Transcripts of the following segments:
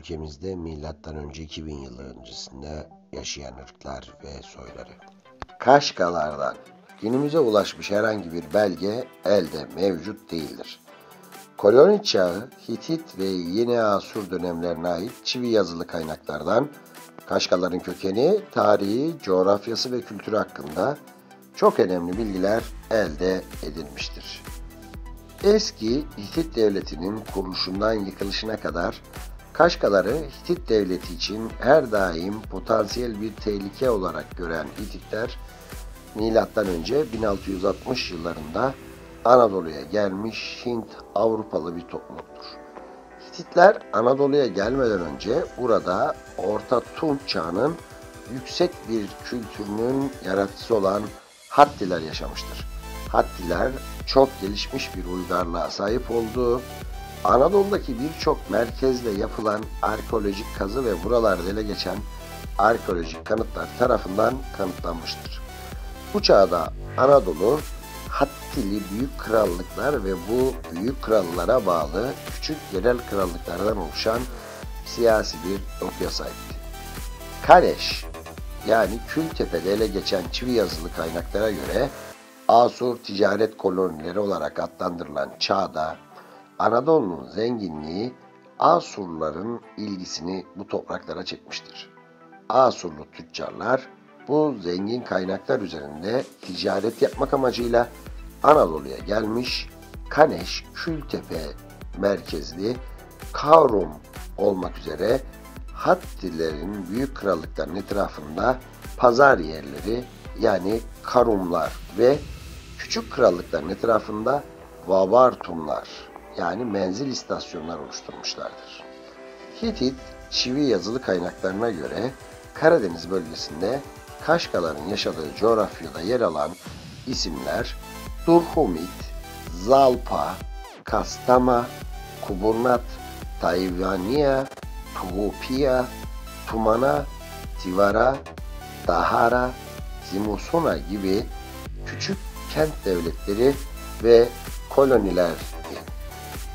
ülkemizde M.Ö. 2000 yılı öncesinde yaşayan ırklar ve soyları. Kaşgalardan günümüze ulaşmış herhangi bir belge elde mevcut değildir. Koloni çağı, Hitit ve Yeni Asur dönemlerine ait çivi yazılı kaynaklardan Kaşgaların kökeni, tarihi, coğrafyası ve kültürü hakkında çok önemli bilgiler elde edilmiştir. Eski Hitit Devleti'nin kuruluşundan yıkılışına kadar Kaşgaları Hitit Devleti için her daim potansiyel bir tehlike olarak gören Hititler, M.Ö. 1660 yıllarında Anadolu'ya gelmiş Hint-Avrupalı bir topluluktur. Hititler Anadolu'ya gelmeden önce burada Orta Tunç çağının yüksek bir kültürünün yaratıcısı olan Hattiler yaşamıştır. Hattiler çok gelişmiş bir uygarlığa sahip olduğu, Anadolu'daki birçok merkezle yapılan arkeolojik kazı ve buralarda ele geçen arkeolojik kanıtlar tarafından kanıtlanmıştır. Bu çağda Anadolu, Hattili büyük krallıklar ve bu büyük krallara bağlı küçük yerel krallıklardan oluşan siyasi bir dokuya sahipti. Kaneş, yani Kültepe'de ele geçen çivi yazılı kaynaklara göre Asur ticaret kolonileri olarak adlandırılan çağda Anadolu'nun zenginliği Asurluların ilgisini bu topraklara çekmiştir. Asurlu tüccarlar bu zengin kaynaklar üzerinde ticaret yapmak amacıyla Anadolu'ya gelmiş, Kaneş, Kültepe merkezli Kavrum olmak üzere Hattilerin büyük krallıkların etrafında pazar yerleri yani Karumlar ve küçük krallıkların etrafında Vavartumlar yani menzil istasyonlar oluşturmuşlardır. Hitit çivi yazılı kaynaklarına göre Karadeniz bölgesinde Kaşgaların yaşadığı coğrafyada yer alan isimler Durhumit, Zalpa, Kastama, Kuburnat, Tayvaniya, Tuhupia, Tumana, Tivara, Dahara, Zimusuna gibi küçük kent devletleri ve kolonilerdi.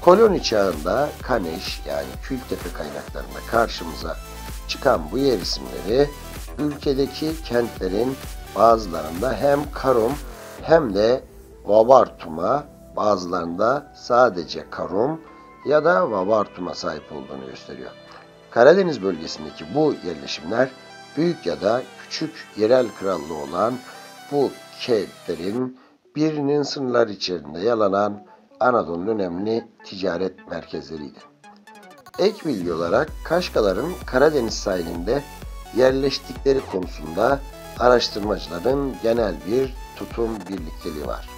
Koloni çağında Kaneş yani Kültepe kaynaklarında karşımıza çıkan bu yer isimleri ülkedeki kentlerin bazılarında hem Karum hem de Vavartum'a, bazılarında sadece Karum ya da Vavartum'a sahip olduğunu gösteriyor. Karadeniz bölgesindeki bu yerleşimler büyük ya da küçük yerel krallığı olan bu kentlerin birinin sınırlar içerisinde yer alan Anadolu'nun önemli ticaret merkezleriydi. Ek bilgi olarak Kaşgaların Karadeniz sahilinde yerleştikleri konusunda araştırmacıların genel bir tutum birlikteliği var.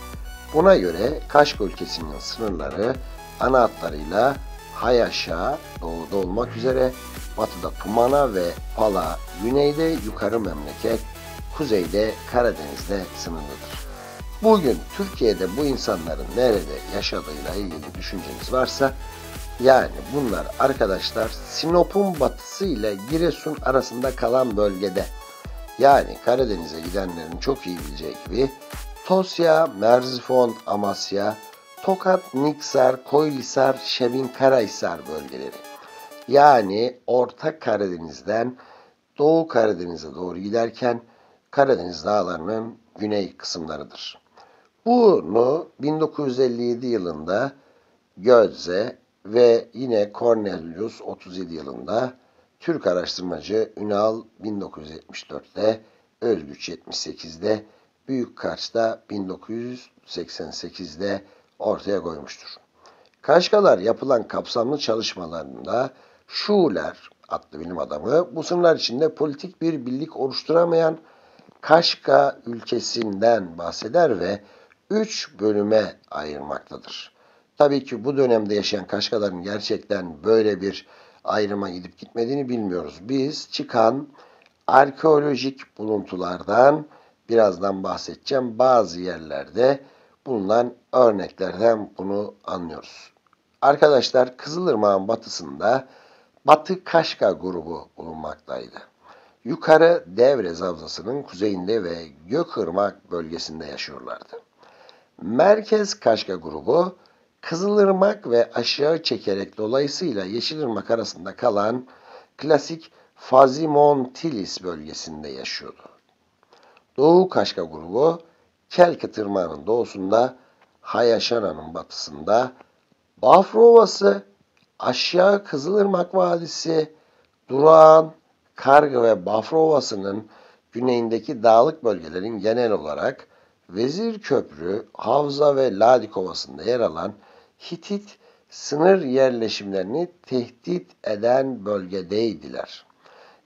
Buna göre Kaşga ülkesinin sınırları ana hatlarıyla Hayaş'a doğuda olmak üzere batıda Tumana ve Pala, güneyde Yukarı Memleket, kuzeyde Karadeniz'de sınırlıdır. Bugün Türkiye'de bu insanların nerede yaşadığıyla ilgili düşünceniz varsa, yani bunlar arkadaşlar Sinop'un batısı ile Giresun arasında kalan bölgede, yani Karadeniz'e gidenlerin çok iyi bileceği gibi Tosya, Merzifon, Amasya, Tokat, Niksar, Koylisar, Şebinkarahisar bölgeleri. Yani Orta Karadeniz'den Doğu Karadeniz'e doğru giderken Karadeniz dağlarının güney kısımlarıdır. Bunu 1957 yılında Gödze ve yine Cornelius 37 yılında Türk araştırmacı Ünal 1974'te, Özgüç 78'de, Büyükkaç'ta 1988'de ortaya koymuştur. Kaşgalar yapılan kapsamlı çalışmalarında Schuler adlı bilim adamı bu sınırlar içinde politik bir birlik oluşturamayan Kaşga ülkesinden bahseder ve 3 bölüme ayırmaktadır. Tabii ki bu dönemde yaşayan Kaşgaların gerçekten böyle bir ayrıma gidip gitmediğini bilmiyoruz. Biz çıkan arkeolojik buluntulardan birazdan bahsedeceğim. Bazı yerlerde bulunan örneklerden bunu anlıyoruz. Arkadaşlar Kızılırmak'ın batısında Batı Kaşga grubu bulunmaktaydı. Yukarı Devrez Havzası'nın kuzeyinde ve Gökırmak bölgesinde yaşıyorlardı. Merkez Kaşga grubu Kızılırmak ve aşağı çekerek dolayısıyla Yeşilırmak arasında kalan klasik Fazimontilis bölgesinde yaşıyordu. Doğu Kaşka grubu Kelkıt Irmağı'nın doğusunda, Hayaşana'nın batısında, Bafra Ovası, aşağı Kızılırmak Vadisi, Durağan, Kargı ve Bafra Ovası'nın güneyindeki dağlık bölgelerin genel olarak Vezirköprü, Havza ve Ladik Ovası'nda yer alan Hitit sınır yerleşimlerini tehdit eden bölgedeydiler.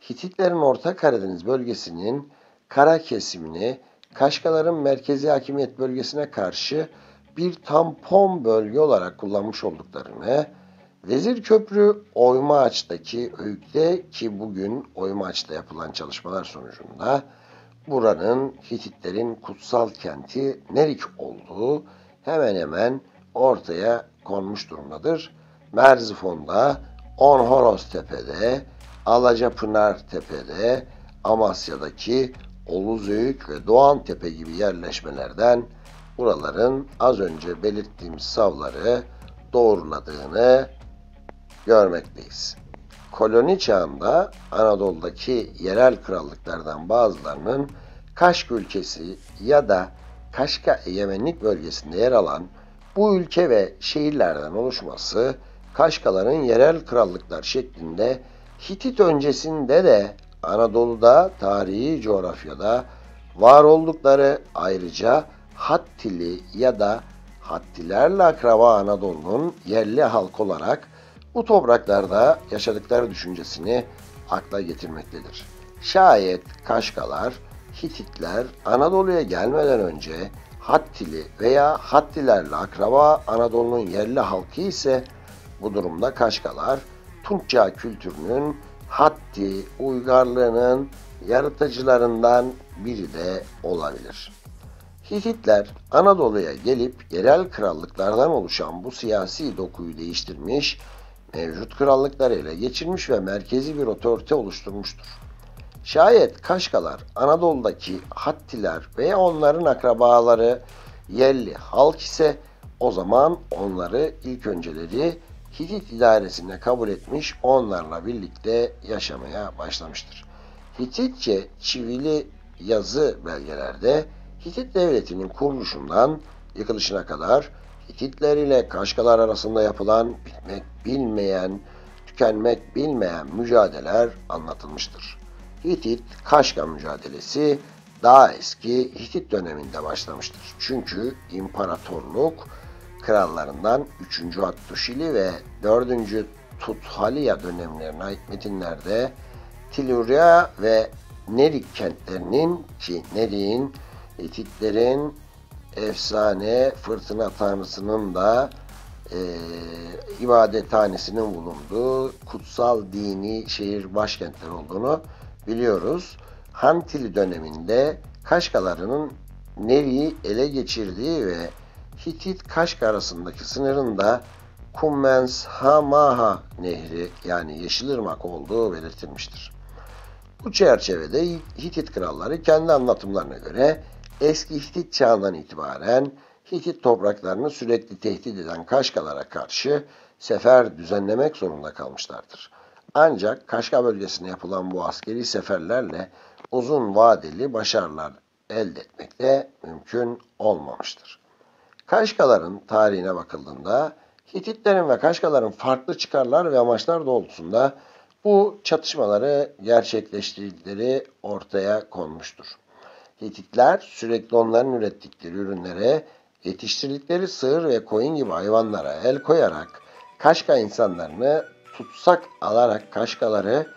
Hititlerin Orta Karadeniz bölgesinin kara kesimini Kaşgaların merkezi hakimiyet bölgesine karşı bir tampon bölge olarak kullanmış olduklarını, Vezirköprü Oymaağaç'taki höyükte ki bugün Oymaağaç'ta yapılan çalışmalar sonucunda buranın Hititlerin kutsal kenti Nerik olduğu hemen hemen ortaya konmuş durumdadır. Merzifon'da, Onhoroztepe'de, Alacapınar Tepe'de, Amasya'daki Oluzöyük ve Doğantepe gibi yerleşmelerden buraların az önce belirttiğim savları doğruladığını görmekteyiz. Koloni çağında Anadolu'daki yerel krallıklardan bazılarının Kaşk ülkesi ya da Kaşka egemenlik bölgesinde yer alan bu ülke ve şehirlerden oluşması Kaşkaların yerel krallıklar şeklinde Hitit öncesinde de Anadolu'da tarihi coğrafyada var oldukları, ayrıca Hattili ya da Hattilerle akraba Anadolu'nun yerli halk olarak bu topraklarda yaşadıkları düşüncesini akla getirmektedir. Şayet Kaşkalar, Hititler Anadolu'ya gelmeden önce Hattili veya Hattilerle akraba Anadolu'nun yerli halkı ise bu durumda Kaşkalar, Tunç Çağı kültürünün Hatti uygarlığının yaratıcılarından biri de olabilir. Hititler Anadolu'ya gelip yerel krallıklardan oluşan bu siyasi dokuyu değiştirmiş, mevcut krallıkları ele geçirmiş ve merkezi bir otorite oluşturmuştur. Şayet Kaşkalar Anadolu'daki Hattiler veya onların akrabaları yerli halk ise o zaman onları ilk önceleri Hitit idaresine kabul etmiş, onlarla birlikte yaşamaya başlamıştır. Hititçe çivili yazı belgelerde Hitit devletinin kuruluşundan yıkılışına kadar Hititler ile Kaşgalar arasında yapılan bitmek bilmeyen, tükenmek bilmeyen mücadeleler anlatılmıştır. Hitit-Kaşga mücadelesi daha eski Hitit döneminde başlamıştır. Çünkü imparatorluk krallarından 3. Hattuşili ve 4. Tuthaliya dönemlerine ait metinlerde Tiluria ve Nerik kentlerinin ki Nerik'in Hititlerin efsane fırtına tanrısının da ibadethanesinin bulunduğu kutsal dini şehir başkentleri olduğunu biliyoruz. Hantili döneminde Kaşgalarının Nerik'i ele geçirdiği ve Hitit-Kaşga arasındaki sınırın da Kummens-Hamaha Nehri yani Yeşilırmak olduğu belirtilmiştir. Bu çerçevede Hitit kralları kendi anlatımlarına göre eski Hitit çağından itibaren Hitit topraklarını sürekli tehdit eden Kaşgalara karşı sefer düzenlemek zorunda kalmışlardır. Ancak Kaşga bölgesine yapılan bu askeri seferlerle uzun vadeli başarılar elde etmek de mümkün olmamıştır. Kaşgaların tarihine bakıldığında Hititlerin ve Kaşgaların farklı çıkarlar ve amaçlar doğrultusunda bu çatışmaları gerçekleştirdikleri ortaya konmuştur. Hititler sürekli onların ürettikleri ürünlere, yetiştirdikleri sığır ve koyun gibi hayvanlara el koyarak Kaşga insanlarını tutsak alarak Kaşgaları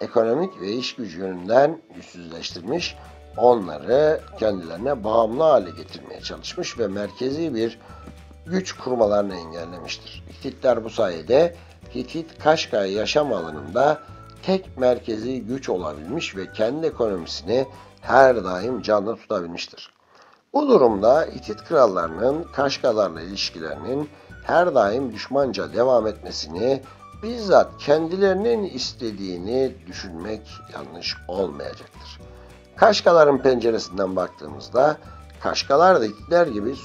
ekonomik ve iş gücü yönünden güçsüzleştirmiş, onları kendilerine bağımlı hale getirmeye çalışmış ve merkezi bir güç kurmalarını engellemiştir. Hititler bu sayede Hitit-Kaşga yaşam alanında tek merkezi güç olabilmiş ve kendi ekonomisini her daim canlı tutabilmiştir. Bu durumda Hitit krallarının Kaşgalarla ilişkilerinin her daim düşmanca devam etmesini bizzat kendilerinin istediğini düşünmek yanlış olmayacaktır. Kaşgaların penceresinden baktığımızda Kaşgalar da Hititler gibi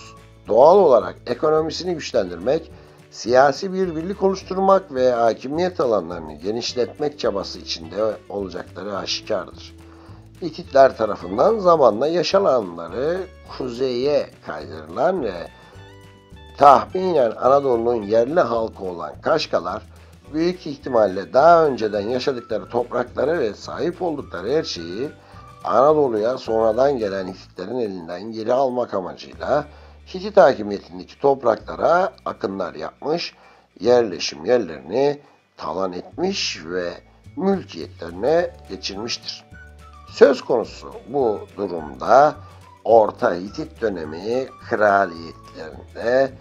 doğal olarak ekonomisini güçlendirmek, siyasi bir birlik oluşturmak ve hakimiyet alanlarını genişletmek çabası içinde olacakları aşikardır. Hititler tarafından zamanla yaşam alanları kuzeye kaydırılan ve tahminen Anadolu'nun yerli halkı olan Kaşkalar, büyük ihtimalle daha önceden yaşadıkları toprakları ve sahip oldukları her şeyi Anadolu'ya sonradan gelen Hititlerin elinden geri almak amacıyla Hitit hakimiyetindeki topraklara akınlar yapmış, yerleşim yerlerini talan etmiş ve mülkiyetlerine geçirmiştir. Söz konusu bu durumda Orta Hitit dönemi kraliyetlerinde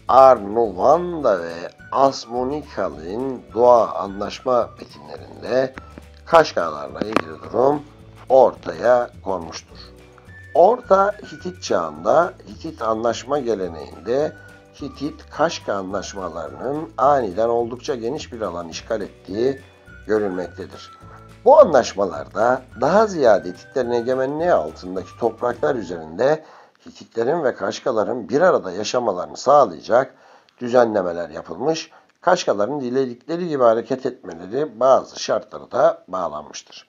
Arnavanda ve Asmonikal'in Doğa Anlaşma metinlerinde Kaşgarlarla ilgili durum ortaya konmuştur. Orta Hitit çağında Hitit anlaşma geleneğinde Hitit-Kaşka anlaşmalarının aniden oldukça geniş bir alan işgal ettiği görülmektedir. Bu anlaşmalarda daha ziyade Hititlerin egemenliği altındaki topraklar üzerinde Hititlerin ve Kaşkaların bir arada yaşamalarını sağlayacak düzenlemeler yapılmış, Kaşkaların diledikleri gibi hareket etmeleri bazı şartlara da bağlanmıştır.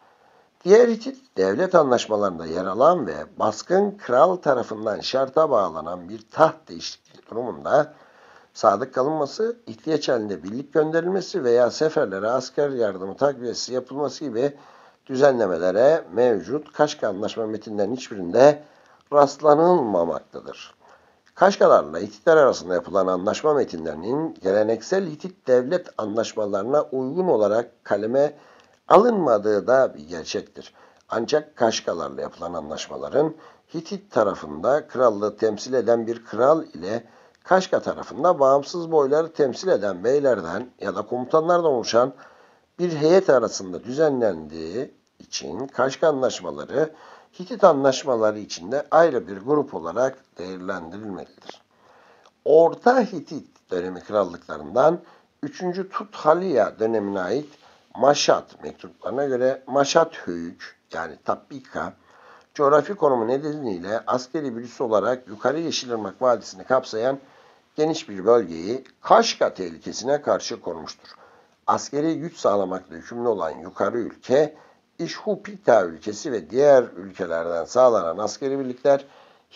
Diğer Hitit devlet anlaşmalarında yer alan ve baskın kral tarafından şarta bağlanan bir taht değişikliği durumunda sadık kalınması, ihtiyaç halinde birlik gönderilmesi veya seferlere asker yardımı takviyesi yapılması gibi düzenlemelere mevcut Kaşka Anlaşma metinlerinin hiçbirinde rastlanılmamaktadır. Kaşkalarla Hititler arasında yapılan anlaşma metinlerinin geleneksel Hitit devlet anlaşmalarına uygun olarak kaleme alınmadığı da bir gerçektir. Ancak Kaşkalarla yapılan anlaşmaların Hitit tarafında krallığı temsil eden bir kral ile Kaşka tarafında bağımsız boyları temsil eden beylerden ya da komutanlardan oluşan bir heyet arasında düzenlendiği için Kaşka anlaşmaları Hitit anlaşmaları içinde ayrı bir grup olarak değerlendirilmelidir. Orta Hitit dönemi krallıklarından 3. Tudhaliya dönemine ait Maşat mektuplarına göre Maşat Höyük yani Tabbika coğrafi konumu nedeniyle askeri bir üs olarak yukarı Yeşilırmak Vadisi'ni kapsayan geniş bir bölgeyi Kaşka tehlikesine karşı korumuştur. Askeri güç sağlamakla yükümlü olan yukarı ülke, İşhupita ülkesi ve diğer ülkelerden sağlanan askeri birlikler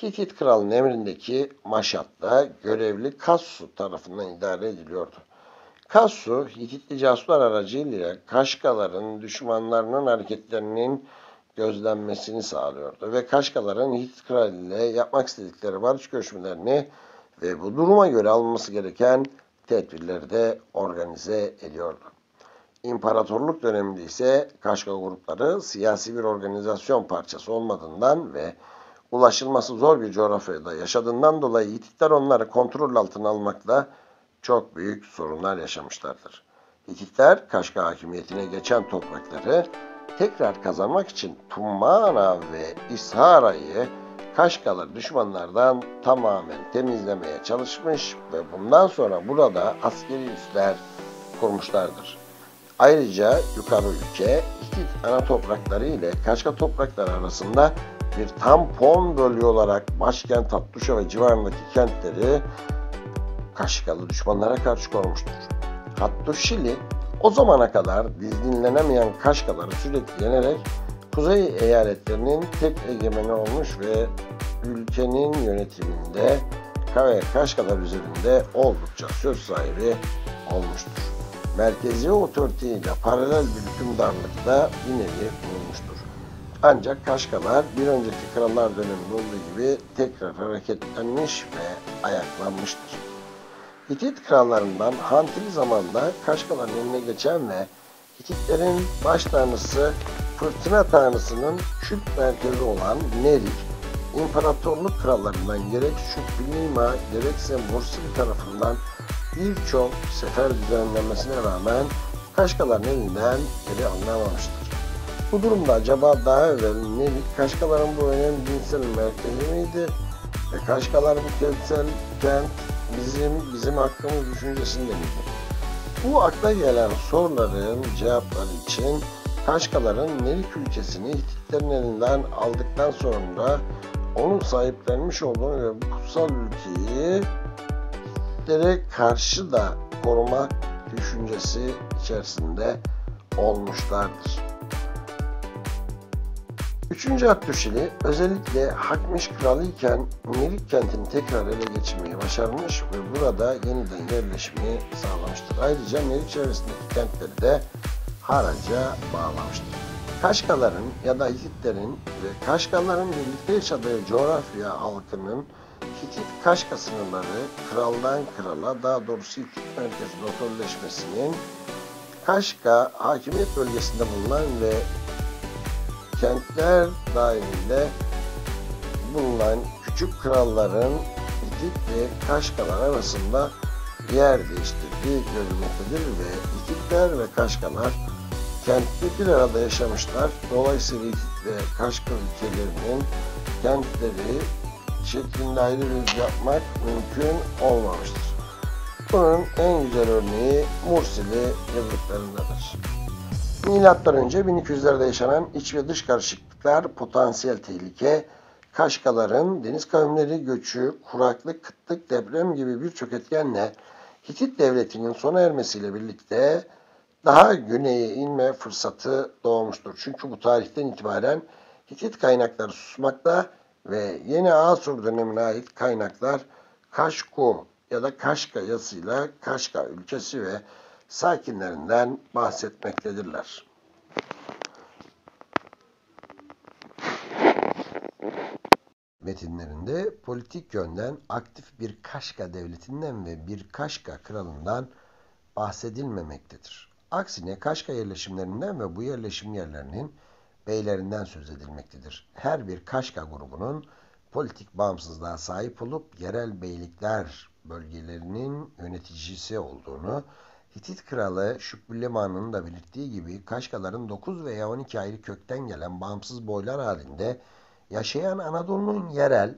Hitit kralının emrindeki Maşat'ta görevli Kassu tarafından idare ediliyordu. Kassu, Hititli casuslar aracılığıyla Kaşkaların düşmanlarının hareketlerinin gözlenmesini sağlıyordu ve Kaşkaların Hitit kralı ile yapmak istedikleri barış görüşmelerini ve bu duruma göre alınması gereken tedbirleri de organize ediyordu. İmparatorluk döneminde ise Kaşka grupları siyasi bir organizasyon parçası olmadığından ve ulaşılması zor bir coğrafyada yaşadığından dolayı Hititler onları kontrol altına almakla çok büyük sorunlar yaşamışlardır. Hititler Kaşka hakimiyetine geçen toprakları tekrar kazanmak için Tummana ve İshara'yı Kaşkalı düşmanlardan tamamen temizlemeye çalışmış ve bundan sonra burada askeri üsler kurmuşlardır. Ayrıca yukarı ülke Hitit ana toprakları ile Kaşka toprakları arasında bir tampon bölge olarak başkent Hattuşa ve civarındaki kentleri Kaşkalı düşmanlara karşı korumuştur. Hattuşili o zamana kadar dizginlenemeyen Kaşkaları sürekli yenerek kuzey eyaletlerinin tek egemeni olmuş ve ülkenin yönetiminde Kaşkalar üzerinde oldukça söz sahibi olmuştur. Merkezi otoriteyle paralel bir hükümdarlıkta bir nevi bulunmuştur. Ancak Kaşkalar bir önceki krallar döneminde olduğu gibi tekrar hareketlenmiş ve ayaklanmıştır. Hitit krallarından Hantili zamanında Kaşkaların eline geçen ve Hititlerin baş tanrısı fırtına tanrısının kült merkezi olan Nerik, imparatorluk krallarından gerek Şükbilnima gerekse Mursili tarafından birçok sefer düzenlenmesine rağmen Kaşkaların elinden geri alınamamıştır. Bu durumda acaba daha evvel Nerik Kaşkaların bu önemli dinsel merkezi miydi? Ve Kaşkalar bu kentsel kent bizim hakkımız düşüncesinde miydi? Bu akla gelen soruların cevapları için Kaşkaların Nerik ülkesini Hititlerin elinden aldıktan sonra onun sahiplenmiş olduğunu ve bu kutsal ülkeyi Hitler'e karşı da koruma düşüncesi içerisinde olmuşlardır. 3. Abdülşili özellikle Hakmiş Kralı iken Merik kentini tekrar ele geçirmeyi başarmış ve burada yeniden yerleşmeyi sağlamıştır. Ayrıca Merik çevresindeki kentleri de haraca bağlamıştır. Kaşgaların ya da Hititlerin ve Kaşgaların birlikte yaşadığı coğrafya halkının Hitit Kaşga sınırları kraldan krala, daha doğrusu Hitit merkezinde otorleşmesinin Kaşga hakimiyet bölgesinde bulunan ve kentler dahilinde bulunan küçük kralların Hitit ve Kaşgalar arasında yer değiştirdiği görülmektedir ve Hititler ve Kaşgalar kentte bir arada yaşamışlar. Dolayısıyla Hitit ve Kaşga ülkelerinin kentleri şeklinde ayrı yapmak mümkün olmamıştır. Bunun en güzel örneği Mursili yıllıklarındadır. Milattan önce 1200'lerde yaşanan iç ve dış karışıklıklar, potansiyel tehlike, Kaşgaların deniz kavimleri göçü, kuraklık, kıtlık, deprem gibi birçok etkenle Hitit devletinin sona ermesiyle birlikte daha güneye inme fırsatı doğmuştur. Çünkü bu tarihten itibaren Hitit kaynakları susmakta ve yeni Asur dönemine ait kaynaklar Kaşku ya da Kaşga yazısıyla Kaşga ülkesi ve sakinlerinden bahsetmektedirler. Metinlerinde politik yönden aktif bir Kaşga devletinden ve bir Kaşga kralından bahsedilmemektedir. Aksine Kaşga yerleşimlerinden ve bu yerleşim yerlerinin beylerinden söz edilmektedir. Her bir Kaşga grubunun politik bağımsızlığa sahip olup yerel beylikler bölgelerinin yöneticisi olduğunu, Hitit kralı Şükrüleman'ın da belirttiği gibi Kaşgaların 9 veya 12 ayrı kökten gelen bağımsız boylar halinde yaşayan Anadolu'nun yerel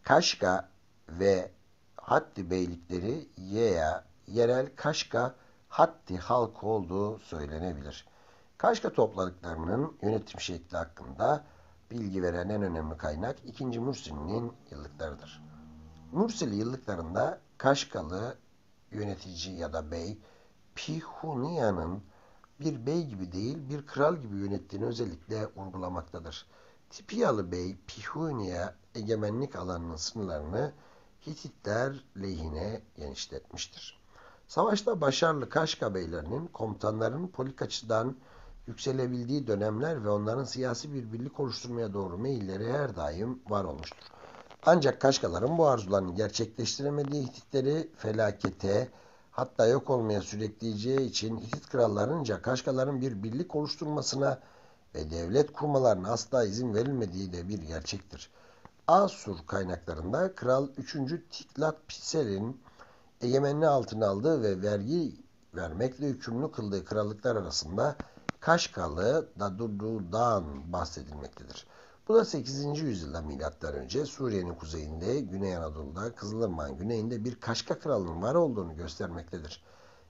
Kaşga ve Hatti beylikleri veya yerel Kaşga Hatti halkı olduğu söylenebilir. Kaşga topluluklarının yönetim şekli hakkında bilgi veren en önemli kaynak 2. Mursili'nin yıllıklarıdır. Mursili yıllıklarında Kaşgalı yönetici ya da bey, Pihunia'nın bir bey gibi değil bir kral gibi yönettiğini özellikle vurgulamaktadır. Tipiyalı bey, Pihunia egemenlik alanının sınırlarını Hititler lehine genişletmiştir. Savaşta başarılı Kaşga beylerinin komutanların politik açıdan yükselebildiği dönemler ve onların siyasi bir birlik oluşturmaya doğru meyilleri her daim var olmuştur. Ancak Kaşgaların bu arzularını gerçekleştiremediği Hititleri felakete, hatta yok olmaya sürükleyeceği için Hitit krallarınca Kaşgaların bir birlik oluşturmasına ve devlet kurmalarına asla izin verilmediği de bir gerçektir. Asur kaynaklarında Kral 3. Tiklat-Piser'in egemenliği altına aldığı ve vergi vermekle yükümlü kıldığı krallıklar arasında Kaşgalı Dadurdu'dan bahsedilmektedir. Bu da 8. yüzyılda M.Ö. Suriye'nin kuzeyinde, Güney Anadolu'da, Kızılırmak'ın güneyinde bir Kaşga kralının var olduğunu göstermektedir.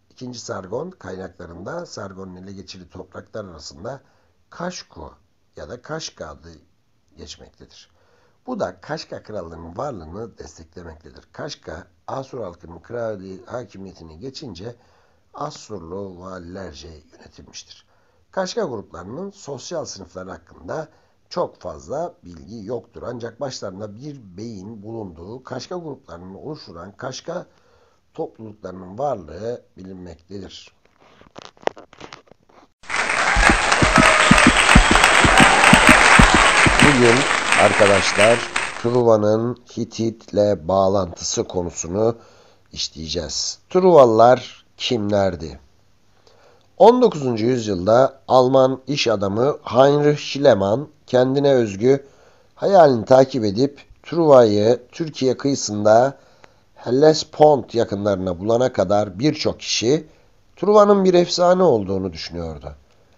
2. Sargon kaynaklarında Sargon'un ele geçirdiği topraklar arasında Kaşku ya da Kaşga adı geçmektedir. Bu da Kaşga krallığının varlığını desteklemektedir. Kaşga, Asur halkının krali hakimiyetine geçince Asurlu valilerce yönetilmiştir. Kaşga gruplarının sosyal sınıfları hakkında çok fazla bilgi yoktur. Ancak başlarında bir beyin bulunduğu Kaşga gruplarının oluşturan Kaşga topluluklarının varlığı bilinmektedir. Bugün arkadaşlar Truva'nın Hitit'le bağlantısı konusunu işleyeceğiz. Truvalılar kimlerdi? 19. yüzyılda Alman iş adamı Heinrich Schliemann kendine özgü hayalini takip edip Truva'yı Türkiye kıyısında Hellespont yakınlarına bulana kadar birçok kişi Truva'nın bir efsane olduğunu düşünüyordu.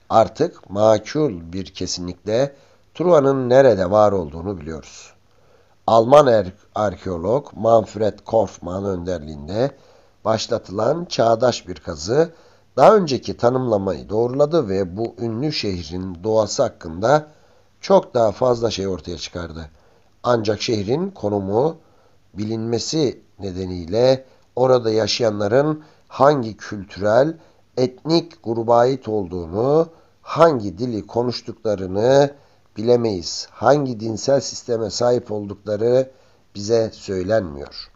Artık makul bir kesinlikle Truva'nın nerede var olduğunu biliyoruz. Alman arkeolog Manfred Korfmann önderliğinde başlatılan çağdaş bir kazı daha önceki tanımlamayı doğruladı ve bu ünlü şehrin doğası hakkında çok daha fazla şey ortaya çıkardı. Ancak şehrin konumu bilinmesi nedeniyle orada yaşayanların hangi kültürel, etnik gruba ait olduğunu, hangi dili konuştuklarını bilemeyiz. Hangi dinsel sisteme sahip oldukları bize söylenmiyor.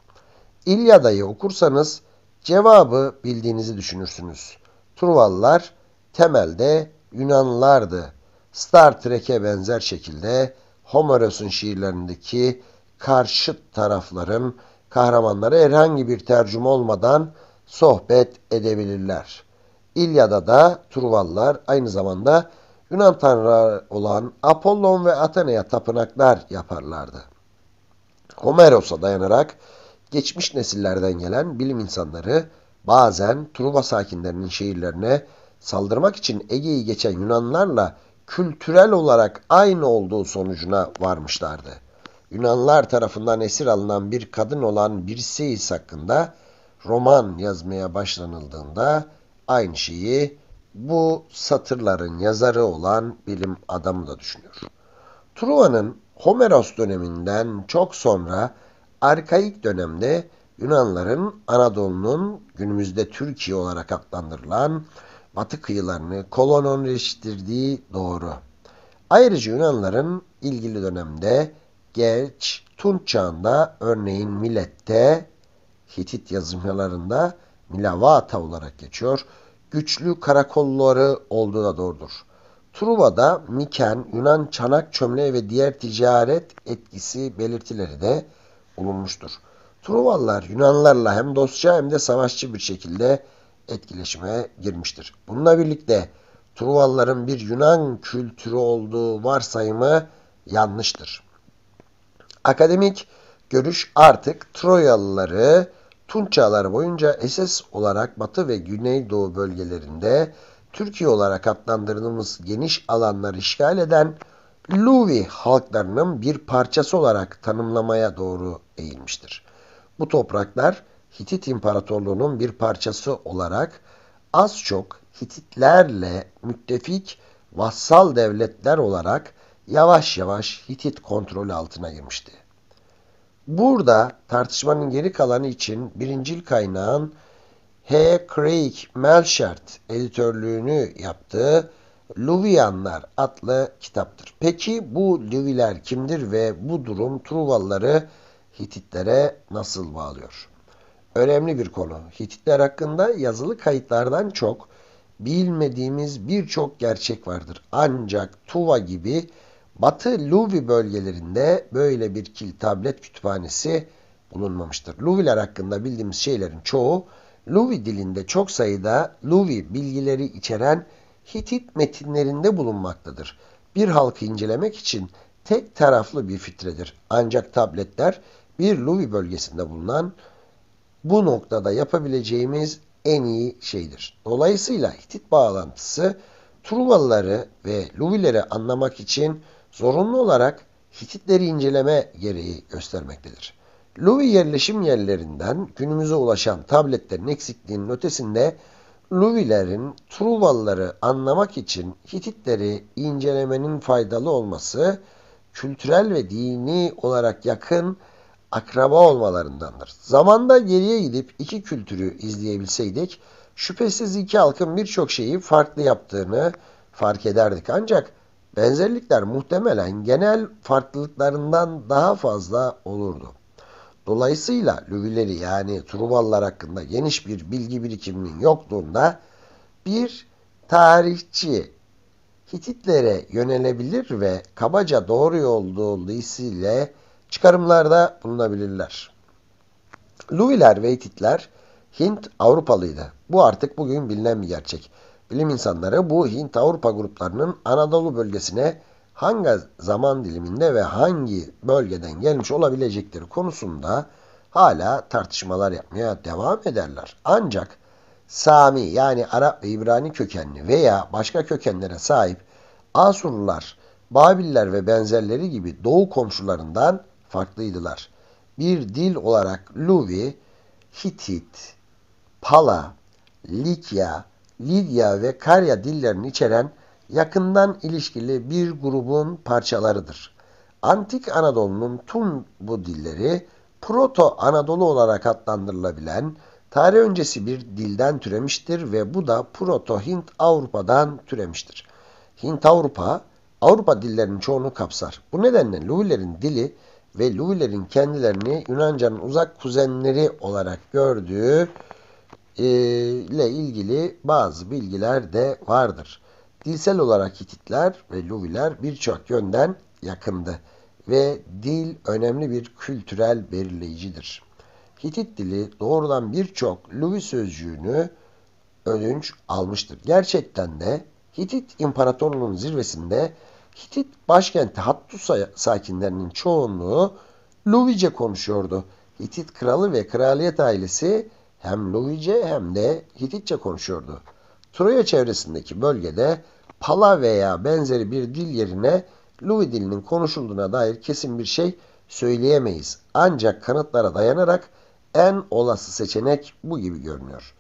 İlyada'yı okursanız cevabı bildiğinizi düşünürsünüz. Truvalılar temelde Yunanlılardı. Star Trek'e benzer şekilde Homeros'un şiirlerindeki karşıt tarafların kahramanları herhangi bir tercüme olmadan sohbet edebilirler. İlyada'da Truvalılar aynı zamanda Yunan tanrıları olan Apollon ve Athena'ya tapınaklar yaparlardı. Homeros'a dayanarak geçmiş nesillerden gelen bilim insanları bazen Truva sakinlerinin şehirlerine saldırmak için Ege'yi geçen Yunanlarla kültürel olarak aynı olduğu sonucuna varmışlardı. Yunanlar tarafından esir alınan bir kadın olan Briseis hakkında roman yazmaya başlanıldığında aynı şeyi bu satırların yazarı olan bilim adamı da düşünüyor. Truva'nın Homeros döneminden çok sonra arkaik dönemde Yunanların Anadolu'nun günümüzde Türkiye olarak adlandırılan batı kıyılarını kolonileştirdiği doğru. Ayrıca Yunanların ilgili dönemde geç Tunç çağında örneğin Milet'te Hitit yazımlarında Milavata olarak geçiyor. Güçlü karakolları olduğu da doğrudur. Truva'da Miken, Yunan çanak çömleği ve diğer ticaret etkisi belirtileri de bulunmuştur. Truvalılar Yunanlarla hem dostça hem de savaşçı bir şekilde etkileşime girmiştir. Bununla birlikte Truvalıların bir Yunan kültürü olduğu varsayımı yanlıştır. Akademik görüş artık Troyalıları Tunç çağları boyunca esas olarak Batı ve Güneydoğu bölgelerinde Türkiye olarak adlandırdığımız geniş alanları işgal eden Luvi halklarının bir parçası olarak tanımlamaya doğru eğilmiştir. Bu topraklar Hitit İmparatorluğu'nun bir parçası olarak az çok Hititlerle müttefik vassal devletler olarak yavaş yavaş Hitit kontrolü altına girmişti. Burada tartışmanın geri kalanı için birincil kaynağın H. Craig Melchert editörlüğünü yaptığı Luvianlar adlı kitaptır. Peki bu Luviler kimdir ve bu durum Truvalıları Hititlere nasıl bağlıyor? Önemli bir konu. Hititler hakkında yazılı kayıtlardan çok bilmediğimiz birçok gerçek vardır. Ancak Tuva gibi Batı Luvi bölgelerinde böyle bir kil tablet kütüphanesi bulunmamıştır. Luviler hakkında bildiğimiz şeylerin çoğu Luvi dilinde çok sayıda Luvi bilgileri içeren Hitit metinlerinde bulunmaktadır. Bir halkı incelemek için tek taraflı bir filtredir. Ancak tabletler bir Luvi bölgesinde bulunan bu noktada yapabileceğimiz en iyi şeydir. Dolayısıyla Hitit bağlantısı Truvalıları ve Luvileri anlamak için zorunlu olarak Hititleri inceleme gereği göstermektedir. Luvi yerleşim yerlerinden günümüze ulaşan tabletlerin eksikliğinin ötesinde Luvilerin Truvalıları anlamak için Hititleri incelemenin faydalı olması kültürel ve dini olarak yakın akraba olmalarındandır. Zamanda geriye gidip iki kültürü izleyebilseydik, şüphesiz iki halkın birçok şeyi farklı yaptığını fark ederdik. Ancak benzerlikler muhtemelen genel farklılıklarından daha fazla olurdu. Dolayısıyla Luvileri yani Truvalılar hakkında geniş bir bilgi birikiminin yokluğunda bir tarihçi Hititlere yönelebilir ve kabaca doğru yol dolayısıyla çıkarımlarda bulunabilirler. Luviler ve Hititler Hint Avrupalıydı. Bu artık bugün bilinen bir gerçek. Bilim insanları bu Hint-Avrupa gruplarının Anadolu bölgesine hangi zaman diliminde ve hangi bölgeden gelmiş olabilecekleri konusunda hala tartışmalar yapmaya devam ederler. Ancak Sami yani Arap ve İbrani kökenli veya başka kökenlere sahip Asurlular, Babiller ve benzerleri gibi doğu komşularından farklıydılar. Bir dil olarak Luvi, Hitit, Pala, Likya, Lidya ve Karya dillerini içeren yakından ilişkili bir grubun parçalarıdır. Antik Anadolu'nun tüm bu dilleri Proto Anadolu olarak adlandırılabilen tarih öncesi bir dilden türemiştir ve bu da Proto Hint Avrupa'dan türemiştir. Hint Avrupa dillerinin çoğunu kapsar. Bu nedenle Luwilerin dili ve Luwilerin kendilerini Yunanca'nın uzak kuzenleri olarak gördüğü ile ilgili bazı bilgiler de vardır. Dilsel olarak Hititler ve Luwiler birçok yönden yakındı ve dil önemli bir kültürel belirleyicidir. Hitit dili doğrudan birçok Luwi sözcüğünü ödünç almıştır. Gerçekten de Hitit İmparatorluğu'nun zirvesinde Hitit başkenti Hattusa sakinlerinin çoğunluğu Luwice konuşuyordu. Hitit kralı ve kraliyet ailesi hem Luwice hem de Hititçe konuşuyordu. Troya çevresindeki bölgede Pala veya benzeri bir dil yerine Luwi dilinin konuşulduğuna dair kesin bir şey söyleyemeyiz. Ancak kanıtlara dayanarak en olası seçenek bu gibi görünüyor.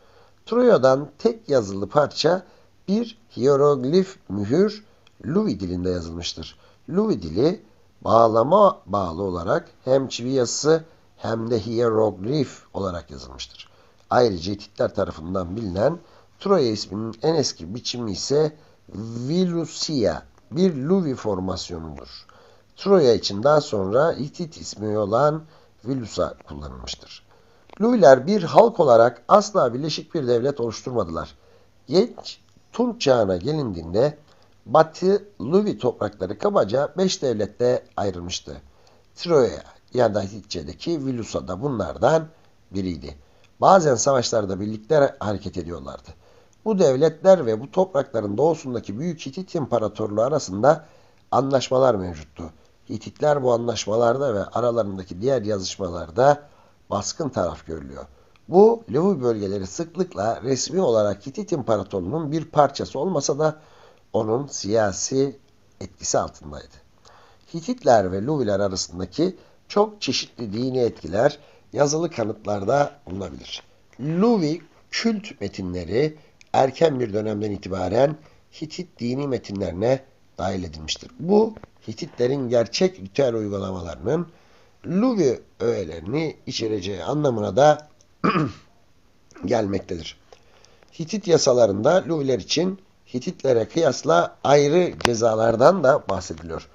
Troya'dan tek yazılı parça bir hieroglif mühür Luwi dilinde yazılmıştır. Luwi dili bağlama bağlı olarak hem çivi yazısı hem de hieroglif olarak yazılmıştır. Ayrıca Hititler tarafından bilinen Troya isminin en eski biçimi ise Vilusia, bir Luwi formasyonudur. Troya için daha sonra Hitit ismi olan Vilusa kullanılmıştır. Luwiler bir halk olarak asla birleşik bir devlet oluşturmadılar. Geç Tunç çağına gelindiğinde Batı Luwi toprakları kabaca 5 devlette ayrılmıştı. Troya ya da Hititçe'deki Vilusa da bunlardan biriydi. Bazen savaşlarda birlikte hareket ediyorlardı. Bu devletler ve bu toprakların doğusundaki Büyük Hitit İmparatorluğu arasında anlaşmalar mevcuttu. Hititler bu anlaşmalarda ve aralarındaki diğer yazışmalarda baskın taraf görülüyor. Bu Luwi bölgeleri sıklıkla resmi olarak Hitit İmparatorluğu'nun bir parçası olmasa da onun siyasi etkisi altındaydı. Hititler ve Luwiler arasındaki çok çeşitli dini etkiler yazılı kanıtlarda bulunabilir. Luwi kült metinleri erken bir dönemden itibaren Hitit dini metinlerine dahil edilmiştir. Bu Hititlerin gerçek ritüel uygulamalarının Luwi öğelerini içereceği anlamına da gelmektedir. Hitit yasalarında Luwiler için Hititlere kıyasla ayrı cezalardan da bahsediliyor.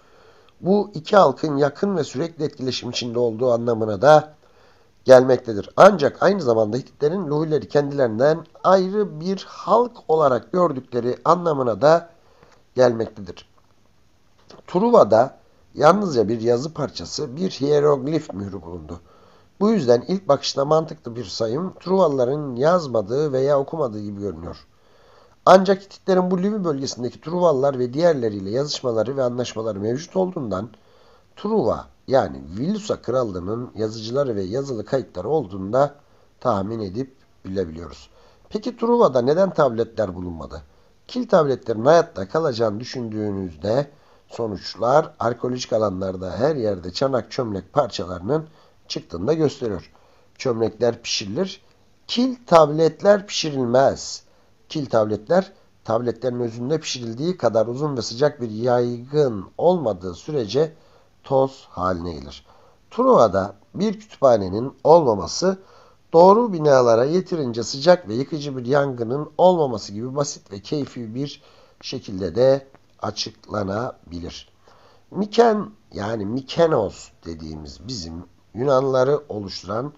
Bu iki halkın yakın ve sürekli etkileşim içinde olduğu anlamına da gelmektedir. Ancak aynı zamanda Hititlerin Luwileri kendilerinden ayrı bir halk olarak gördükleri anlamına da gelmektedir. Truva'da yalnızca bir yazı parçası, bir hieroglif mührü bulundu. Bu yüzden ilk bakışta mantıklı bir sayım Truvalıların yazmadığı veya okumadığı gibi görünüyor. Ancak Hititlerin bu Luwi bölgesindeki Truvalılar ve diğerleriyle yazışmaları ve anlaşmaları mevcut olduğundan Truva yani Vilusa Krallığı'nın yazıcıları ve yazılı kayıtları olduğunu da tahmin edip bilebiliyoruz. Peki Truva'da neden tabletler bulunmadı? Kil tabletlerin hayatta kalacağını düşündüğünüzde sonuçlar arkeolojik alanlarda her yerde çanak çömlek parçalarının çıktığını da gösteriyor. Çömlekler pişirilir, kil tabletler pişirilmez. Kil tabletler, tabletlerin özünde pişirildiği kadar uzun ve sıcak bir yaygın olmadığı sürece toz haline gelir. Truva'da bir kütüphanenin olmaması, doğru binalara yeterince sıcak ve yıkıcı bir yangının olmaması gibi basit ve keyfi bir şekilde de açıklanabilir. Mikenos dediğimiz bizim Yunanlıları oluşturan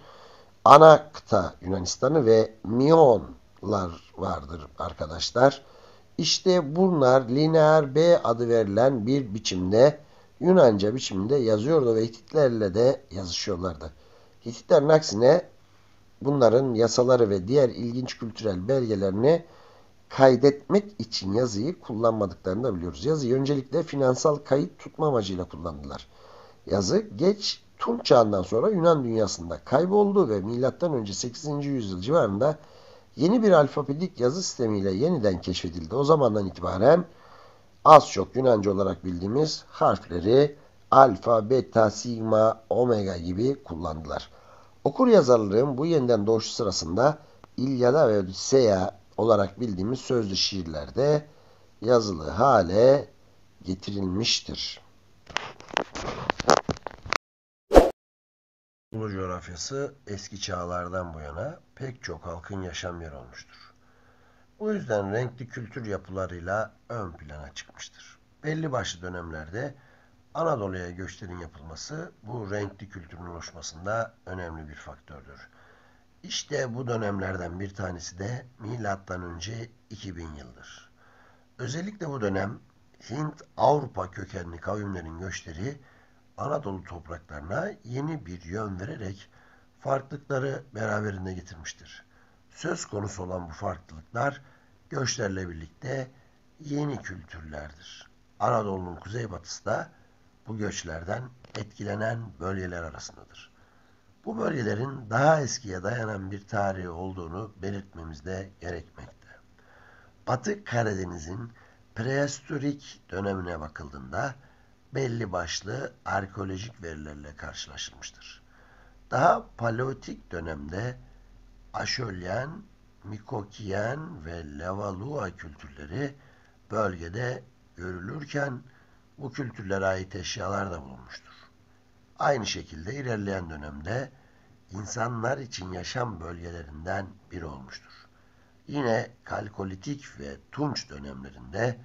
ana kıta Yunanistan'ı ve Mionlar vardır arkadaşlar. İşte bunlar lineer B adı verilen bir biçimde Yunanca biçimde yazıyordu ve Hititlerle de yazışıyorlardı. Hititlerin aksine bunların yasaları ve diğer ilginç kültürel belgelerini kaydetmek için yazıyı kullanmadıklarını da biliyoruz. Yazıyı öncelikle finansal kayıt tutma amacıyla kullandılar. Yazı geç Tunç çağından sonra Yunan dünyasında kayboldu ve M.Ö. 8. yüzyıl civarında yeni bir alfabetik yazı sistemiyle yeniden keşfedildi. O zamandan itibaren az çok Yunanca olarak bildiğimiz harfleri alfa, beta, sigma, omega gibi kullandılar. Okur yazarlığın bu yeniden doğuşu sırasında İlyada ve Odisseya olarak bildiğimiz sözlü şiirlerde yazılı hale getirilmiştir. coğrafyası eski çağlardan bu yana pek çok halkın yaşam yeri olmuştur. Bu yüzden renkli kültür yapılarıyla ön plana çıkmıştır. Belli başlı dönemlerde Anadolu'ya göçlerin yapılması bu renkli kültürün oluşmasında önemli bir faktördür. İşte bu dönemlerden bir tanesi de M.Ö. 2000 yıldır. Özellikle bu dönem Hint-Avrupa kökenli kavimlerin göçleri Anadolu topraklarına yeni bir yön vererek farklılıkları beraberinde getirmiştir. Söz konusu olan bu farklılıklar göçlerle birlikte yeni kültürlerdir. Anadolu'nun kuzeybatısı da bu göçlerden etkilenen bölgeler arasındadır. Bu bölgelerin daha eskiye dayanan bir tarihi olduğunu belirtmemiz de gerekmekte. Batı Karadeniz'in prehistorik dönemine bakıldığında belli başlı arkeolojik verilerle karşılaşılmıştır. Daha paleolitik dönemde Aşölyen, Mikokiyen ve Levallois kültürleri bölgede görülürken bu kültürlere ait eşyalar da bulunmuştur. Aynı şekilde ilerleyen dönemde insanlar için yaşam bölgelerinden biri olmuştur. Yine Kalkolitik ve Tunç dönemlerinde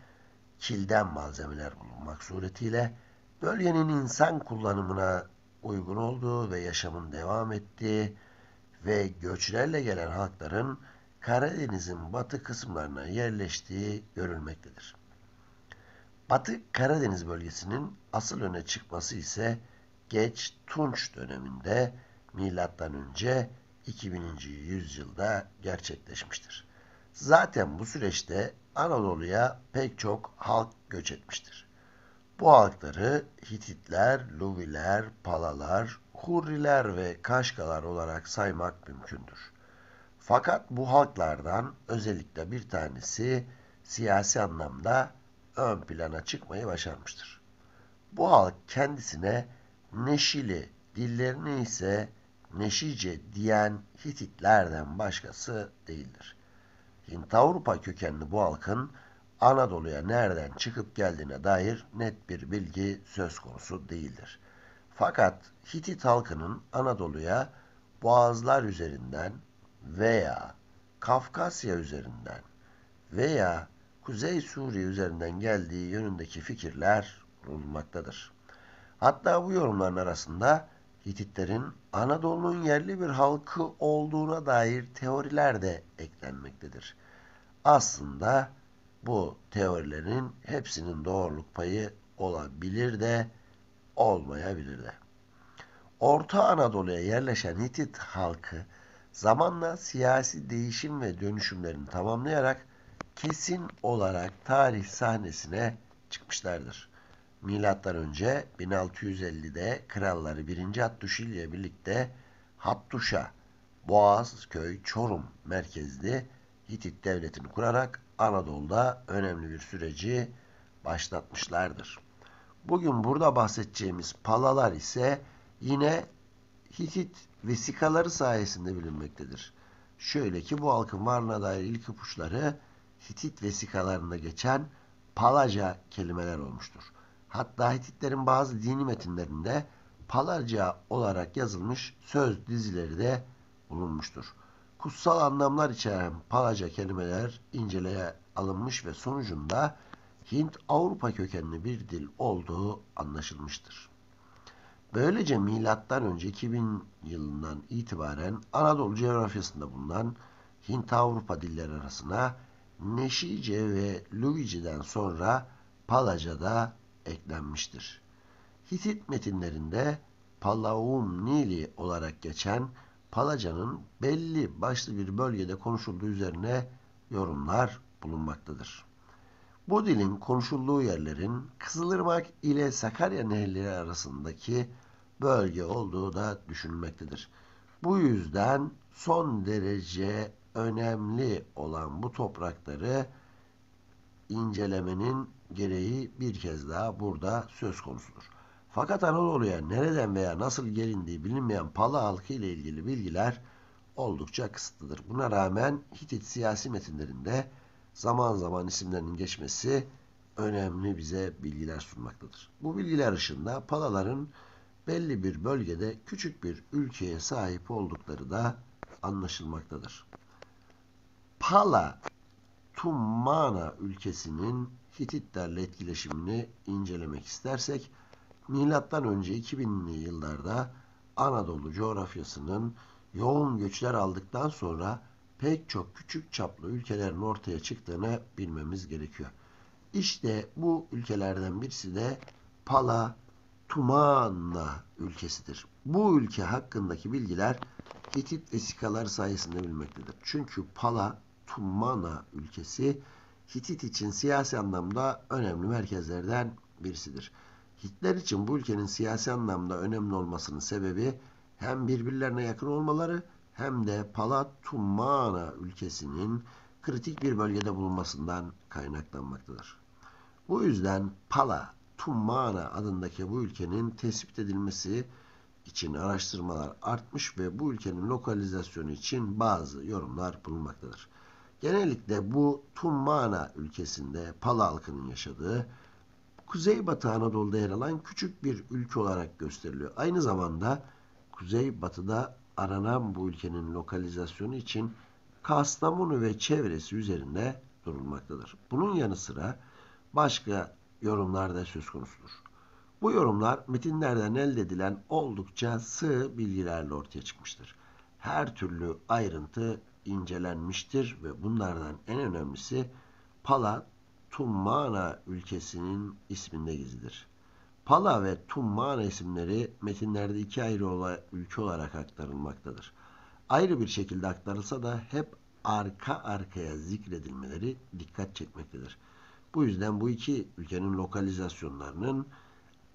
kilden malzemeler bulunmak suretiyle bölgenin insan kullanımına uygun olduğu ve yaşamın devam ettiği ve göçlerle gelen halkların Karadeniz'in batı kısımlarına yerleştiği görülmektedir. Batı Karadeniz bölgesinin asıl öne çıkması ise Geç Tunç döneminde M.Ö. 2000. yüzyılda gerçekleşmiştir. Zaten bu süreçte Anadolu'ya pek çok halk göç etmiştir. Bu halkları Hititler, Luviler, Palalar, Hurriler ve Kaşgalar olarak saymak mümkündür. Fakat bu halklardan özellikle bir tanesi siyasi anlamda ön plana çıkmayı başarmıştır. Bu halk kendisine Neşili, dillerine ise Neşice diyen Hititlerden başkası değildir. Hint-Avrupa kökenli bu halkın Anadolu'ya nereden çıkıp geldiğine dair net bir bilgi söz konusu değildir. Fakat Hitit halkının Anadolu'ya Boğazlar üzerinden veya Kafkasya üzerinden veya Kuzey Suriye üzerinden geldiği yönündeki fikirler bulunmaktadır. Hatta bu yorumların arasında Hititlerin Anadolu'nun yerli bir halkı olduğuna dair teoriler de eklenmektedir. Aslında bu teorilerin hepsinin doğruluk payı olabilir de olmayabilir de. Orta Anadolu'ya yerleşen Hitit halkı zamanla siyasi değişim ve dönüşümlerini tamamlayarak kesin olarak tarih sahnesine çıkmışlardır. Milattan önce 1650'de kralları 1. Hattuşi ile birlikte Hattuşa, Boğazköy, Çorum merkezli Hitit devletini kurarak Anadolu'da önemli bir süreci başlatmışlardır. Bugün burada bahsedeceğimiz Palalar ise yine Hitit vesikaları sayesinde bilinmektedir. Şöyle ki bu halkın varlığına dair ilk ipuçları Hitit vesikalarında geçen Palaca kelimeler olmuştur. Hatta Hititlerin bazı dini metinlerinde Palaca olarak yazılmış söz dizileri de bulunmuştur. Kutsal anlamlar içeren Palaca kelimeler inceleye alınmış ve sonucunda Hint-Avrupa kökenli bir dil olduğu anlaşılmıştır. Böylece M.Ö. 2000 yılından itibaren Anadolu coğrafyasında bulunan Hint-Avrupa dilleri arasına Neşice ve Luvice'den sonra Palaca da eklenmiştir. Hitit metinlerinde Palaum Nili olarak geçen Palaca'nın belli başlı bir bölgede konuşulduğu üzerine yorumlar bulunmaktadır. Bu dilin konuşulduğu yerlerin Kızılırmak ile Sakarya nehirleri arasındaki bölge olduğu da düşünülmektedir. Bu yüzden son derece önemli olan bu toprakları incelemenin gereği bir kez daha burada söz konusudur. Fakat Anadolu'ya nereden veya nasıl gelindiği bilinmeyen Pala halkı ile ilgili bilgiler oldukça kısıtlıdır. Buna rağmen Hitit siyasi metinlerinde zaman zaman isimlerinin geçmesi önemli bize bilgiler sunmaktadır. Bu bilgiler ışığında Palaların belli bir bölgede küçük bir ülkeye sahip oldukları da anlaşılmaktadır. Pala Tummana ülkesinin Hititlerle etkileşimini incelemek istersek, M.Ö. 2000'li yıllarda Anadolu coğrafyasının yoğun göçler aldıktan sonra pek çok küçük çaplı ülkelerin ortaya çıktığını bilmemiz gerekiyor. İşte bu ülkelerden birisi de Pala Tumana ülkesidir. Bu ülke hakkındaki bilgiler Hitit vesikalar sayesinde bilinmektedir. Çünkü Pala Tumana ülkesi Hitit için siyasi anlamda önemli merkezlerden birisidir. Hitler için bu ülkenin siyasi anlamda önemli olmasının sebebi hem birbirlerine yakın olmaları hem de Pala Tumana ülkesinin kritik bir bölgede bulunmasından kaynaklanmaktadır. Bu yüzden Pala Tummana adındaki bu ülkenin tespit edilmesi için araştırmalar artmış ve bu ülkenin lokalizasyonu için bazı yorumlar bulunmaktadır. Genellikle bu Tummana ülkesinde Pala halkının yaşadığı, Kuzeybatı Anadolu'da yer alan küçük bir ülke olarak gösteriliyor. Aynı zamanda Kuzeybatı'da aranan bu ülkenin lokalizasyonu için Kastamonu ve çevresi üzerinde durulmaktadır. Bunun yanı sıra başka yorumlar da söz konusudur. Bu yorumlar metinlerden elde edilen oldukça sığ bilgilerle ortaya çıkmıştır. Her türlü ayrıntı incelenmiştir ve bunlardan en önemlisi Pala Tummana ülkesinin isminde gizlidir. Pala ve Tummana isimleri metinlerde iki ayrı ülke olarak aktarılmaktadır. Ayrı bir şekilde aktarılsa da hep arka arkaya zikredilmeleri dikkat çekmektedir. Bu yüzden bu iki ülkenin lokalizasyonlarının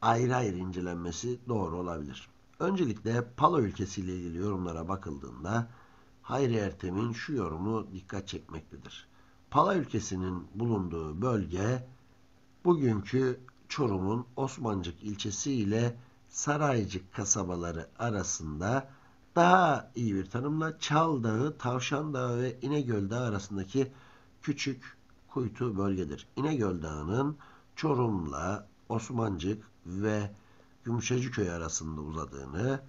ayrı ayrı incelenmesi doğru olabilir. Öncelikle Pala ülkesi ile ilgili yorumlara bakıldığında Hayri Ertem'in şu yorumu dikkat çekmektedir. Pala ülkesinin bulunduğu bölge bugünkü Çorum'un Osmancık ilçesi ile Saraycık kasabaları arasında, daha iyi bir tanımla Çal Dağı, Tavşan Dağı ve İnegöl Dağı arasındaki küçük kuytu bölgedir. İnegöl Dağı'nın Çorum'la Osmancık ve Gümüşhacıköy arasında uzadığını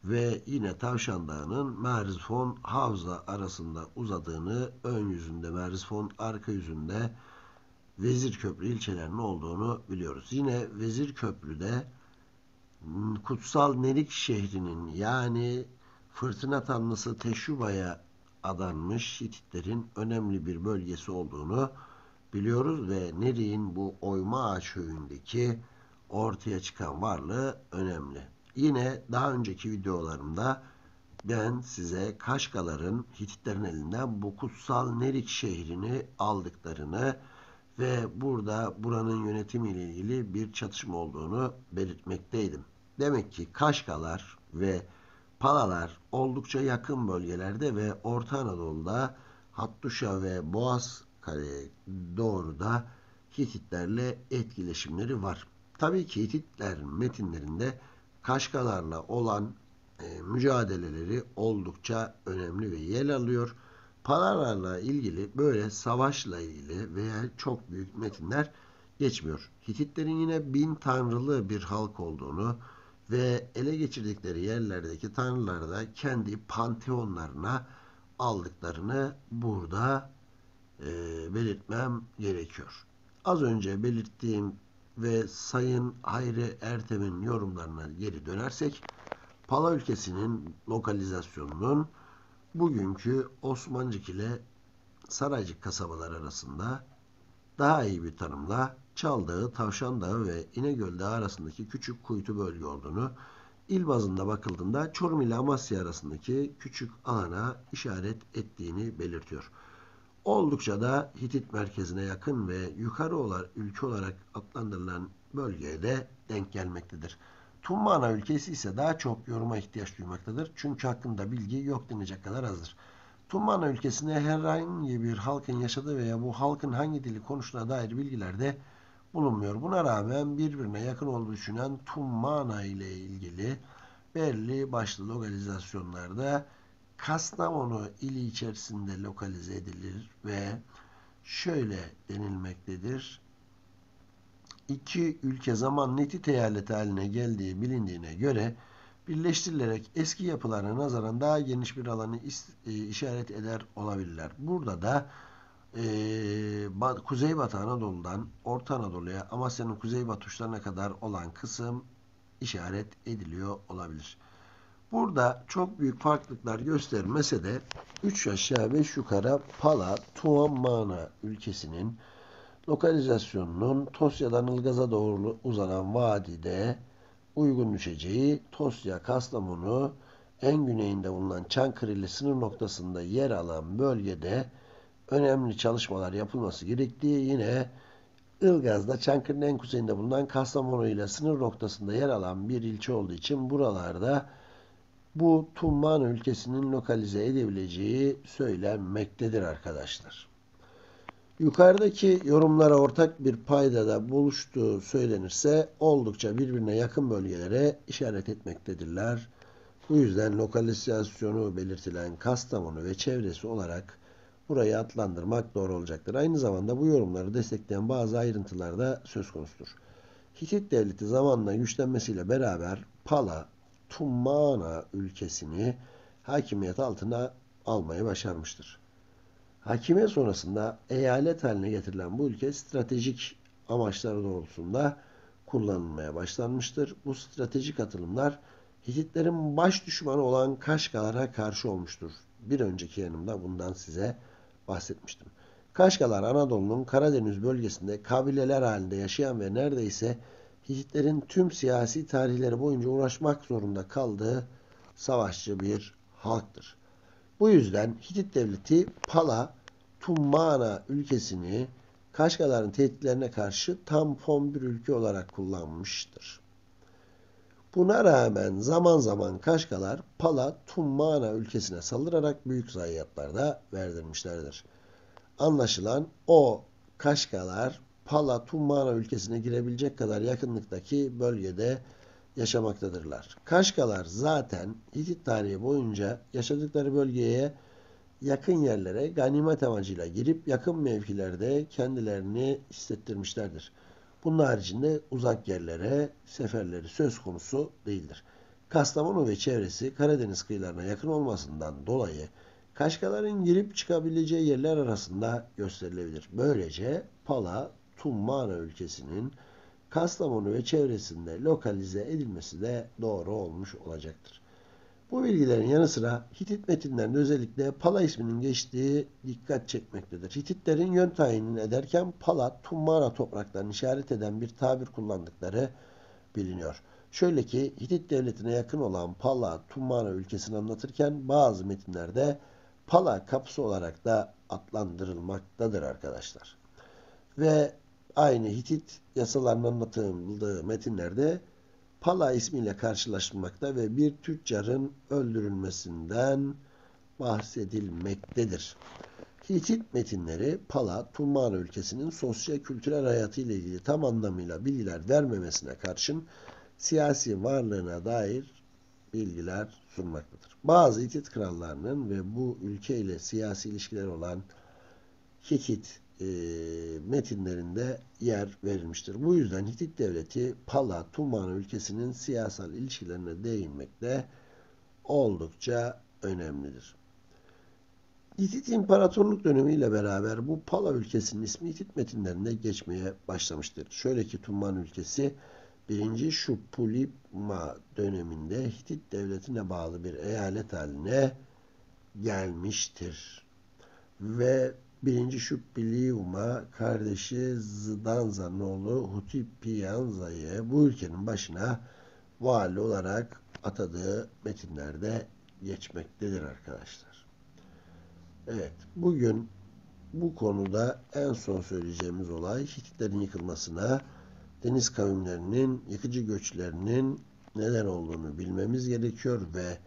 ve yine Tavşan Dağı'nın Merzifon Havza arasında uzadığını, ön yüzünde Merzifon, arka yüzünde Vezirköprü ilçelerinin olduğunu biliyoruz. Yine Vezirköprü'de Kutsal Nerik şehrinin, yani fırtına tanrısı Teşuba'ya adanmış Hititlerin önemli bir bölgesi olduğunu biliyoruz ve Nerik'in bu Oyma Ağaç köyündeki ortaya çıkan varlığı önemli. Yine daha önceki videolarımda ben size Kaşgaların Hititlerin elinden bu Kutsal Nerik şehrini aldıklarını ve buranın yönetimiyle ilgili bir çatışma olduğunu belirtmekteydim. Demek ki Kaşgalar ve Palalar oldukça yakın bölgelerde ve Orta Anadolu'da Hattuşa ve Boğazkale'ye doğru da Hititlerle etkileşimleri var. Tabii ki Hititler metinlerinde Kaşgalarla olan mücadeleleri oldukça önemli ve yer alıyor. Palalarla ilgili böyle savaşla ilgili veya çok büyük metinler geçmiyor. Hititlerin yine 1000 tanrılı bir halk olduğunu ve ele geçirdikleri yerlerdeki tanrıları da kendi panteonlarına aldıklarını burada belirtmem gerekiyor. Az önce belirttiğim ve Sayın Hayri Ertem'in yorumlarına geri dönersek, Pala ülkesinin lokalizasyonunun bugünkü Osmancık ile Saraycık kasabaları arasında, daha iyi bir tanımla Çal Dağı, Tavşan Dağı ve İnegöl Dağı arasındaki küçük kuytu bölge olduğunu, il bazında bakıldığında Çorum ile Amasya arasındaki küçük alana işaret ettiğini belirtiyor. Oldukça da Hitit merkezine yakın ve yukarı ülke olarak adlandırılan bölgeye de denk gelmektedir. Tummana ülkesi ise daha çok yoruma ihtiyaç duymaktadır. Çünkü hakkında bilgi yok denecek kadar azdır. Tummana ülkesinde herhangi bir halkın yaşadığı veya bu halkın hangi dili konuştuğuna dair bilgiler de bulunmuyor. Buna rağmen birbirine yakın olduğu düşünen Tummana ile ilgili belli başlı lokalizasyonlarda Kastamonu ili içerisinde lokalize edilir ve şöyle denilmektedir. iki ülke zamanla Hitit eyaleti haline geldiği bilindiğine göre birleştirilerek eski yapılarına nazaran daha geniş bir alanı işaret eder olabilirler. Burada da Kuzeybatı Anadolu'dan Orta Anadolu'ya, Amasya'nın kuzeybatı uçlarına kadar olan kısım işaret ediliyor olabilir. Burada çok büyük farklılıklar göstermese de 3 aşağı 5 yukarı Pala, Tuammana ülkesinin lokalizasyonunun Tosya'dan Ilgaz'a doğru uzanan vadide uygun düşeceği, Tosya, Kastamonu en güneyinde bulunan Çankırı ile sınır noktasında yer alan bölgede önemli çalışmalar yapılması gerektiği, yine Ilgaz'da Çankırı'nın en kuzeyinde bulunan Kastamonu ile sınır noktasında yer alan bir ilçe olduğu için buralarda bu Tummana ülkesinin lokalize edebileceği söylenmektedir arkadaşlar. Yukarıdaki yorumlara ortak bir paydada buluştuğu söylenirse oldukça birbirine yakın bölgelere işaret etmektedirler. Bu yüzden lokalizasyonu belirtilen Kastamonu ve çevresi olarak burayı adlandırmak doğru olacaktır. Aynı zamanda bu yorumları destekleyen bazı ayrıntılar da söz konusudur. Hitit devleti zamanla güçlenmesiyle beraber Pala, Tummana ülkesini hakimiyet altına almayı başarmıştır. Hakimiyet sonrasında eyalet haline getirilen bu ülke stratejik amaçları doğrultusunda kullanılmaya başlanmıştır. Bu stratejik atılımlar Hititlerin baş düşmanı olan Kaşgalar'a karşı olmuştur. Bir önceki yanımda bundan size bahsetmiştim. Kaşgalar Anadolu'nun Karadeniz bölgesinde kabileler halinde yaşayan ve neredeyse Hititlerin tüm siyasi tarihleri boyunca uğraşmak zorunda kaldığı savaşçı bir halktır. Bu yüzden Hitit devleti Pala, Tummana ülkesini Kaşgaların tehditlerine karşı tampon bir ülke olarak kullanmıştır. Buna rağmen zaman zaman Kaşgalar Pala, Tummana ülkesine saldırarak büyük zayiatlar da verdirmişlerdir. Anlaşılan o Kaşgalar Pala, Tummana ülkesine girebilecek kadar yakınlıktaki bölgede yaşamaktadırlar. Kaşgalar zaten Hitit tarihi boyunca yaşadıkları bölgeye yakın yerlere ganimet amacıyla girip yakın mevkilerde kendilerini hissettirmişlerdir. Bunun haricinde uzak yerlere seferleri söz konusu değildir. Kastamonu ve çevresi Karadeniz kıyılarına yakın olmasından dolayı Kaşgaların girip çıkabileceği yerler arasında gösterilebilir. Böylece Pala, Tummana ülkesinin Kastamonu ve çevresinde lokalize edilmesi de doğru olmuş olacaktır. Bu bilgilerin yanı sıra Hitit metinlerinde özellikle Pala isminin geçtiği dikkat çekmektedir. Hititlerin yön tayinini ederken Pala, Tummana topraklarını işaret eden bir tabir kullandıkları biliniyor. Şöyle ki Hitit devletine yakın olan Pala, Tummana ülkesini anlatırken bazı metinlerde Pala kapısı olarak da adlandırılmaktadır arkadaşlar. Ve aynı Hitit yasalarının anlatıldığı metinlerde Pala ismiyle karşılaşılmakta ve bir tüccarın öldürülmesinden bahsedilmektedir. Hitit metinleri Pala, Tummana ülkesinin sosyo-kültürel hayatı ile ilgili tam anlamıyla bilgiler vermemesine karşın siyasi varlığına dair bilgiler sunmaktadır. Bazı Hitit krallarının ve bu ülke ile siyasi ilişkileri olan Hitit metinlerinde yer verilmiştir. Bu yüzden Hitit devleti Pala, Tummana ülkesinin siyasal ilişkilerine değinmekte oldukça önemlidir. Hitit İmparatorluk dönemiyle beraber bu Pala ülkesinin ismi Hitit metinlerinde geçmeye başlamıştır. Şöyle ki Tummana ülkesi 1. Şupulipma döneminde Hitit devletine bağlı bir eyalet haline gelmiştir. Ve 1. Şupiliuma kardeşi Zdanza'nın oğlu Hutipiyanza'yı bu ülkenin başına vali olarak atadığı metinlerde geçmektedir arkadaşlar. Evet, bugün bu konuda en son söyleyeceğimiz olay Hititlerin yıkılmasına, deniz kavimlerinin yıkıcı göçlerinin neden olduğunu bilmemiz gerekiyor ve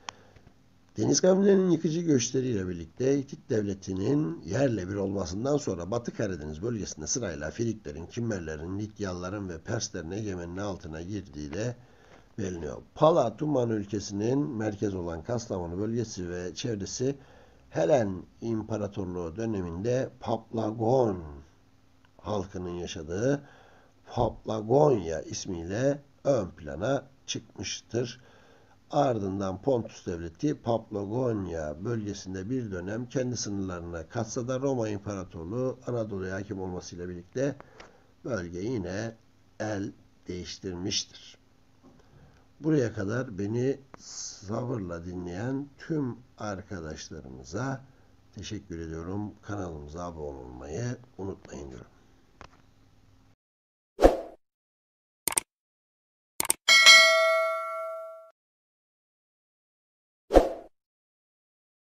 deniz kavimlerinin yıkıcı göçleriyle birlikte Hitit devletinin yerle bir olmasından sonra Batı Karadeniz bölgesinde sırayla Friklerin, Kimmerlerin, Lidyalıların ve Perslerin egemenliği altına girdiği de biliniyor. Pala, Tummana ülkesinin merkez olan Kastamonu bölgesi ve çevresi Helen İmparatorluğu döneminde Paplagon halkının yaşadığı, Paphlagonia ismiyle ön plana çıkmıştır. Ardından Pontus Devleti Paphlagonia bölgesinde bir dönem kendi sınırlarına katsa da Roma İmparatorluğu Anadolu'ya hakim olmasıyla birlikte bölge yine el değiştirmiştir. Buraya kadar beni sabırla dinleyen tüm arkadaşlarımıza teşekkür ediyorum. Kanalımıza abone olmayı unutmayın diyorum.